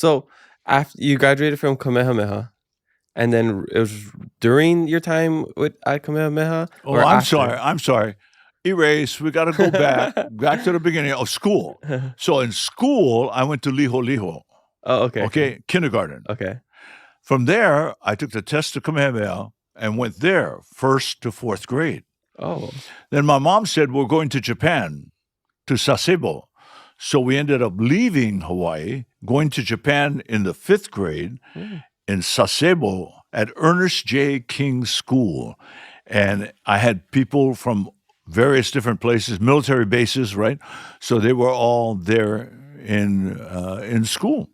So after you graduated from Kamehameha, and then it was during your time with at Kamehameha Oh, or I'm sorry. after? I'm sorry. Erase. We got to go back to the beginning of school. So in school, I went to Liho Liho, Oh, okay, okay, kindergarten. okay. From there, I took the test to Kamehameha and went there, first to fourth grade. Oh, Then my mom said, we're going to Japan, to Sasebo. So we ended up leaving Hawaii, going to Japan in the fifth grade mm, in Sasebo at Ernest J. King School. And I had people from various different places, military bases, right? So they were all there in school.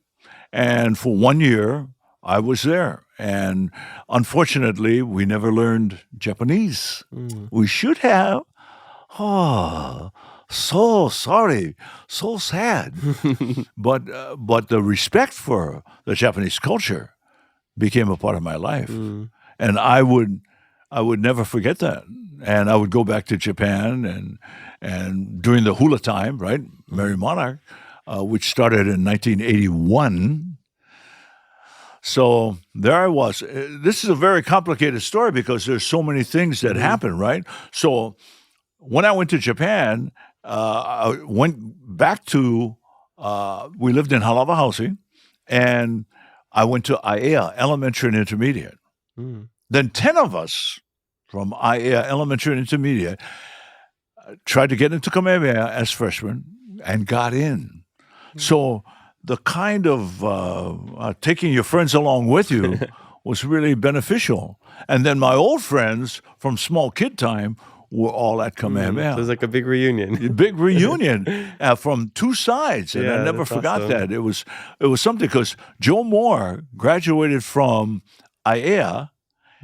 And for 1 year, I was there. And unfortunately, we never learned Japanese. mm, We should have. Oh, so sorry, so sad. But the respect for the Japanese culture became a part of my life, mm, and I would never forget that. And I would go back to Japan and during the hula time, right, Merrie Monarch, which started in 1981. So there I was. This is a very complicated story because there's so many things that mhm, happen, right? So when I went to Japan, I went back to, we lived in Halawa housing, and I went to IAEA, elementary and intermediate. mm, Then 10 of us from IAEA, elementary and intermediate, tried to get into Kamehameha as freshmen and got in. mm. So the kind of taking your friends along with you was really beneficial. And then my old friends from small kid time were all at So Kamehameha. it's like a big reunion. Big reunion from two sides, and I Yeah, never that's forgot awesome. that. It was something because Joe Moore graduated from IAEA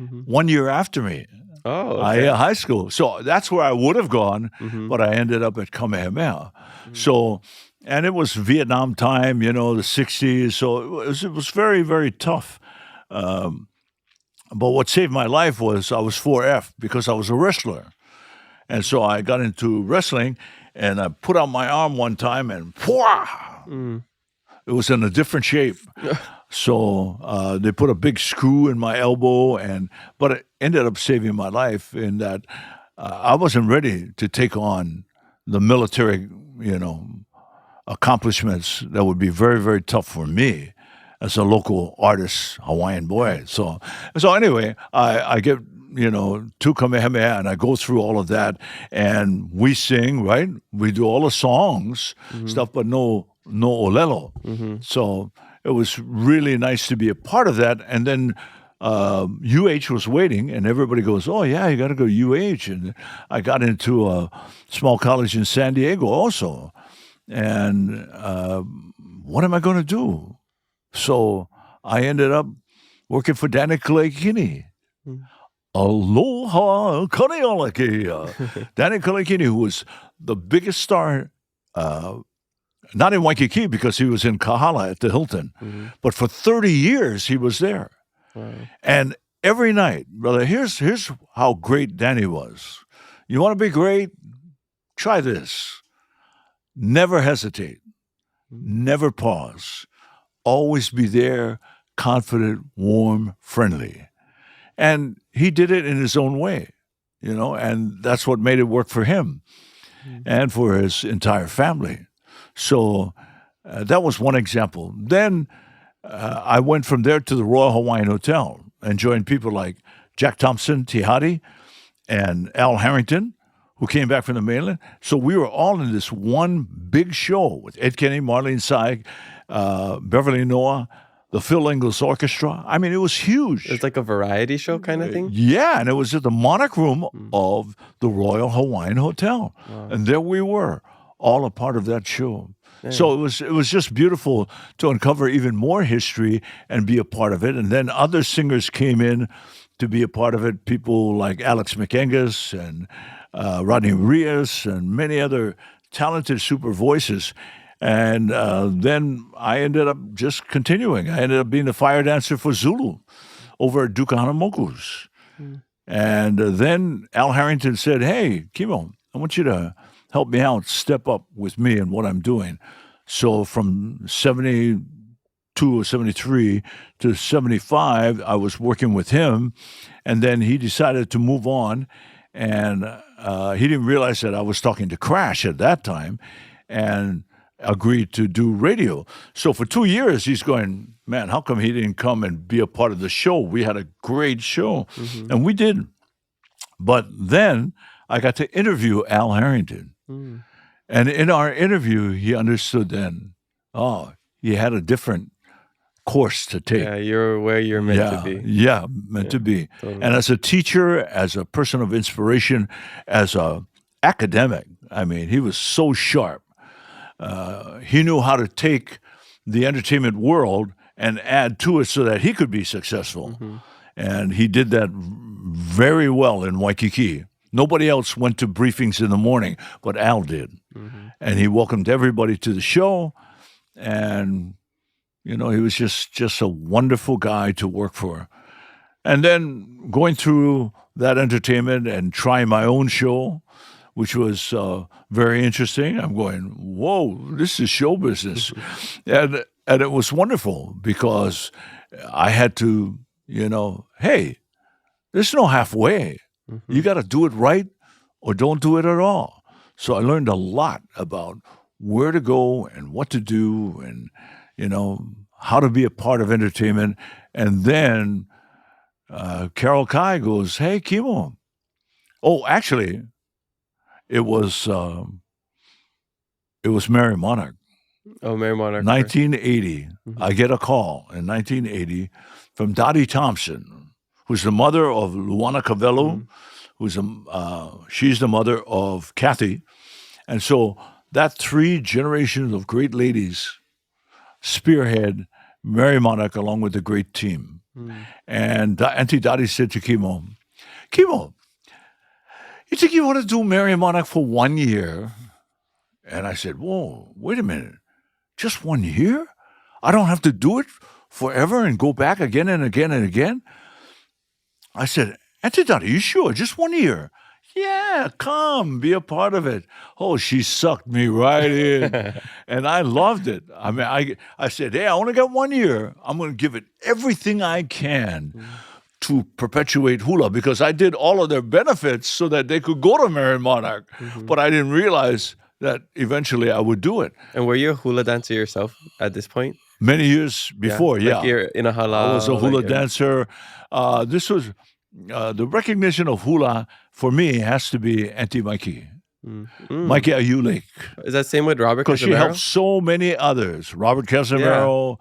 Mhm. 1 year after me, Oh, IAEA okay. High School. So that's where I would have gone, Mhm, but I ended up at Kamehameha. mm, So, and it was Vietnam time, the 60s. So it was very, very tough. Um, but what saved my life was I was 4F because I was a wrestler. And so I got into wrestling and I put out my arm one time and mm. it was in a different shape. So they put a big screw in my elbow, but it ended up saving my life in that I wasn't ready to take on the military, accomplishments that would be very, very tough for me as a local artist, Hawaiian boy. So anyway, I get to Kamehameha and I go through all of that and we sing, right? We do all the songs, Mhm, stuff, but no olelo. mhm. So it was really nice to be a part of that. And then UH was waiting, and everybody goes, "Oh yeah, you got to go to UH." And I got into a small college in San Diego also, and what am I going to do? So I ended up working for Danny Kalekini. Mm. Aloha, Kaneolaki. Danny Kalekini, who was the biggest star, not in Waikiki because he was in Kahala at the Hilton, Mhm. but for 30 years he was there. Wow. And every night, brother, here's how great Danny was. You want to be great? Try this. Never hesitate. Mm, Never pause. Always be there, confident, warm, friendly. And he did it in his own way, and that's what made it work for him mm, and for his entire family. So that was one example. Then I went from there to the Royal Hawaiian Hotel and joined people like Jack Thompson, Tihati, and Al Harrington, who came back from the mainland. So we were all in this one big show with Ed Kenny, Marlene Saig, Beverly Noah, the Phil Ingles Orchestra. I mean, it was huge. It's like a variety show kinda thing? Yeah, and it was at the Monarch Room Mm, of the Royal Hawaiian Hotel. wow. And there we were, all a part of that show. So Yeah. it was just beautiful to uncover even more history and be a part of it. And then other singers came in to be a part of it. People like Alex McAngus and Rodney Rios and many other talented super voices. And then I ended up just continuing. I ended up being the fire dancer for Zulu over at Dukahanamoku's. Mm, And then Al Harrington said, "Hey, Kimo, I want you to help me out, step up with me and what I'm doing." So from 70 or 73 to 75, I was working with him. And then he decided to move on. And he didn't realize that I was talking to Crash at that time and agreed to do radio. So for 2 years, he's going, man, how come he didn't come and be a part of the show? We had a great show. And we did. But then I got to interview Al Harrington. And in our interview, he understood then, he had a different course to take. Yeah, you're where you're meant to be. Yeah, meant to be. Totally. And as a teacher, as a person of inspiration, as a academic, I mean, he was so sharp. He knew how to take the entertainment world and add to it so that he could be successful. And he did that very well in Waikiki. Nobody else went to briefings in the morning, but Al did. And he welcomed everybody to the show. And, you know, he was just a wonderful guy to work for. And then going through that entertainment and trying my own show, which was very interesting. I'm going, whoa, this is show business. And it was wonderful because I had to, you know, hey, there's no halfway. You got to do it right or don't do it at all. So I learned a lot about where to go and what to do and, you know, how to be a part of entertainment. And then Carol Kai goes, hey, Kimo. Oh, actually, it was Merrie Monarch. Oh, Merrie Monarch. 1980. I get a call in 1980 from Dottie Thompson, who's the mother of Luana Cavello, she's the mother of Kathy. And so that 3 generations of great ladies spearhead Merrie Monarch along with a great team. And Auntie Dottie said to Kimo, you think you want to do Merrie Monarch for 1 year? And I said, whoa, wait a minute. Just 1 year? I don't have to do it forever and go back again and again and again? I said, Auntie Dottie, you sure? Just 1 year? Yeah, come, be a part of it. Oh, she sucked me right in. And I loved it. I mean, I said, hey, I only got 1 year. I'm going to give it everything I can to perpetuate hula because I did all of their benefits so that they could go to Merrie Monarch. But I didn't realize that eventually I would do it. And were you a hula dancer yourself at this point? Many years before, yeah. Like you're in a halau. I was a hula dancer. This was the recognition of hula for me has to be Auntie Mikey. Mikey Ayulek. Is that same with Robert Casimiro? Because she helped so many others. Robert Casimiro,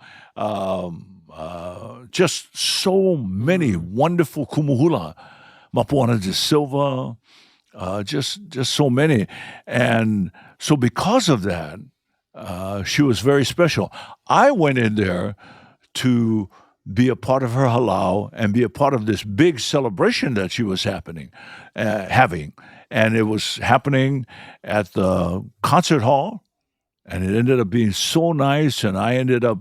just so many wonderful kumuhula. Mapuana de Silva, just so many. And so because of that, she was very special. I went in there to be a part of her halau and be a part of this big celebration that she was having. And it was happening at the concert hall, and it ended up being so nice. And I ended up,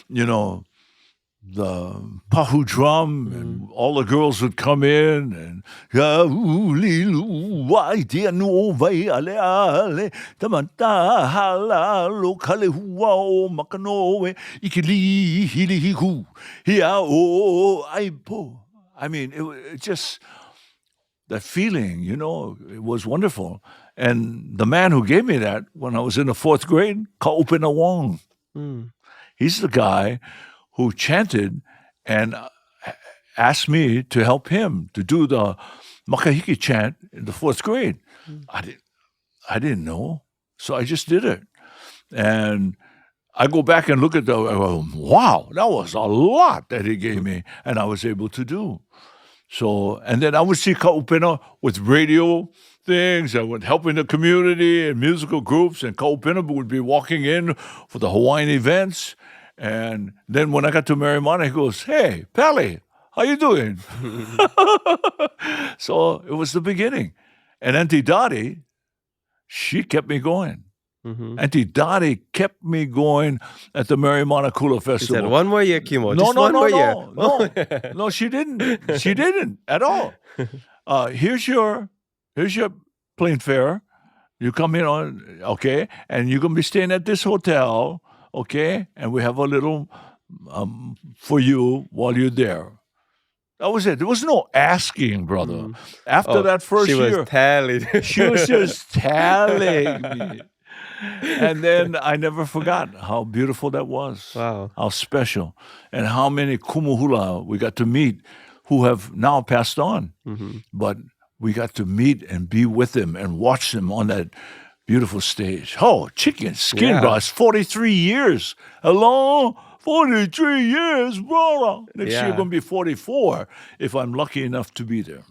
you know, the pahu drum, and all the girls would come in, and I mean, it just, that feeling, you know, it was wonderful. And the man who gave me that when I was in the 4th grade, Kaupena Wong, he's the guy who chanted and asked me to help him to do the Makahiki chant in the 4th grade. I didn't know, so I just did it. And I go back and look at wow, that was a lot that he gave me, and I was able to do. So, and then I would see Kaupena with radio things and with helping the community and musical groups, and Kaupena would be walking in for the Hawaiian events. And then when I got to Merrie Monarch, he goes, hey, Pally, how you doing? So it was the beginning. And Auntie Dottie, she kept me going. Auntie Dottie kept me going at the Merrie Monarch Hula Festival. She said, 1 more year, Kimo. No, she didn't. She didn't at all. Here's your plane fare. You come in on, okay, and you're going to be staying at this hotel. Okay, and we have a little for you while you're there. That was it. There was no asking, brother. After that first she year, was telling. she was just telling me. And then I never forgot how beautiful that was. Wow. How special. And how many kumuhula we got to meet who have now passed on. But we got to meet and be with them and watch them on that beautiful stage. Oh, chicken skin broth, 43 years. Hello? 43 years, brother. Next year, going to be 44 if I'm lucky enough to be there.